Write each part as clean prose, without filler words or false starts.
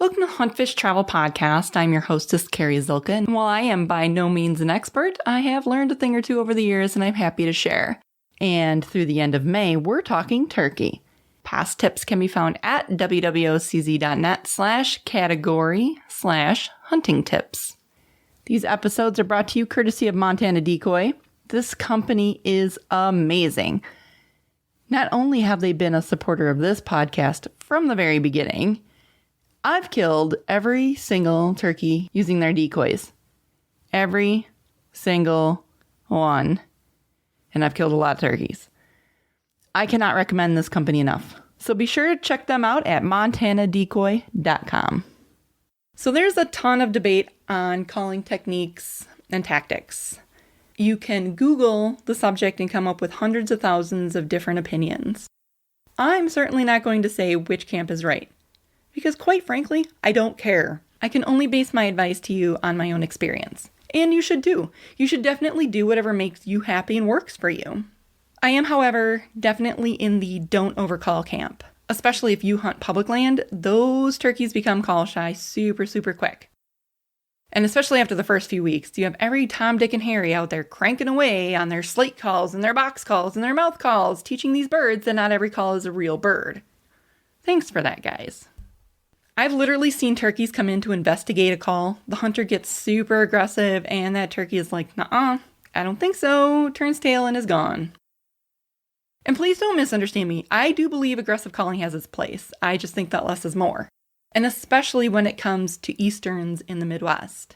Welcome to Huntfish Travel Podcast. I'm your hostess, Carrie Zilka, and while I am by no means an expert, I have learned a thing or two over the years and I'm happy to share. And through the end of May, we're talking turkey. Past tips can be found at www.cz.net/category/hunting tips. These episodes are brought to you courtesy of Montana Decoy. This company is amazing. Not only have they been a supporter of this podcast from the very beginning, I've killed every single turkey using their decoys. Every single one. And I've killed a lot of turkeys. I cannot recommend this company enough. So be sure to check them out at montanadecoy.com. So there's a ton of debate on calling techniques and tactics. You can Google the subject and come up with hundreds of thousands of different opinions. I'm certainly not going to say which camp is right. Because quite frankly, I don't care. I can only base my advice to you on my own experience. And you should too. You should definitely do whatever makes you happy and works for you. I am, however, definitely in the don't overcall camp. Especially if you hunt public land, those turkeys become call shy super quick. And especially after the first few weeks, you have every Tom, Dick, and Harry out there cranking away on their slate calls and their box calls and their mouth calls, teaching these birds that not every call is a real bird. Thanks for that, guys. I've literally seen turkeys come in to investigate a call. The hunter gets super aggressive and that turkey is like, nuh-uh, I don't think so, turns tail and is gone. And please don't misunderstand me. I do believe aggressive calling has its place. I just think that less is more. And especially when it comes to Easterns in the Midwest.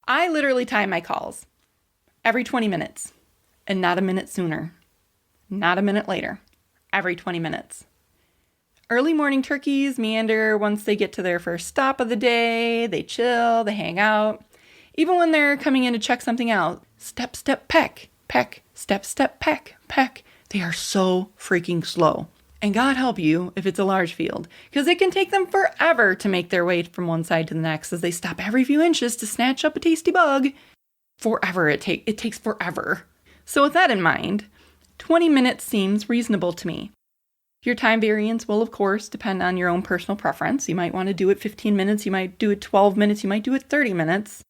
I literally time my calls every 20 minutes and not a minute sooner. Not a minute later. Every 20 minutes. Early morning turkeys meander once they get to their first stop of the day. They chill, they hang out. Even when they're coming in to check something out, step, step, peck, peck, step, step, peck, peck. They are so freaking slow. And God help you if it's a large field, because it can take them forever to make their way from one side to the next as they stop every few inches to snatch up a tasty bug. Forever, it takes forever. So with that in mind, 20 minutes seems reasonable to me. Your time variance will, of course, depend on your own personal preference. You might want to do it 15 minutes, you might do it 12 minutes, you might do it 30 minutes.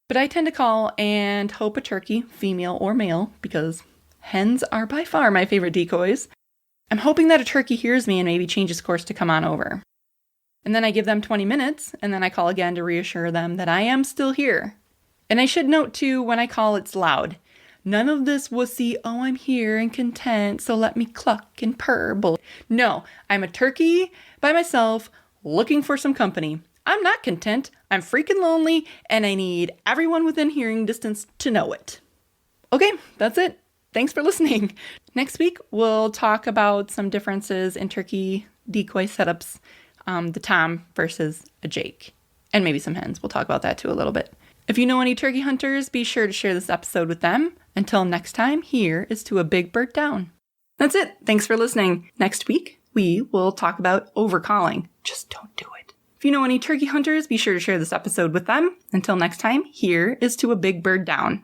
But I tend to call and hope a turkey, female or male, because hens are by far my favorite decoys. I'm hoping that a turkey hears me and maybe changes course to come on over. And then I give them 20 minutes, and then I call again to reassure them that I am still here. And I should note, too, when I call, it's loud. None of this wussy, oh, I'm here and content, so let me cluck and purr. No, I'm a turkey by myself looking for some company. I'm not content. I'm freaking lonely, and I need everyone within hearing distance to know it. Okay, that's it. Thanks for listening. Next week, we'll talk about some differences in turkey decoy setups, the Tom versus a Jake, and maybe some hens. We'll talk about that too a little bit. If you know any turkey hunters, be sure to share this episode with them. Until next time, here is to a big bird down. That's it. Thanks for listening. Next week, we will talk about overcalling. Just don't do it. If you know any turkey hunters, be sure to share this episode with them. Until next time, here is to a big bird down.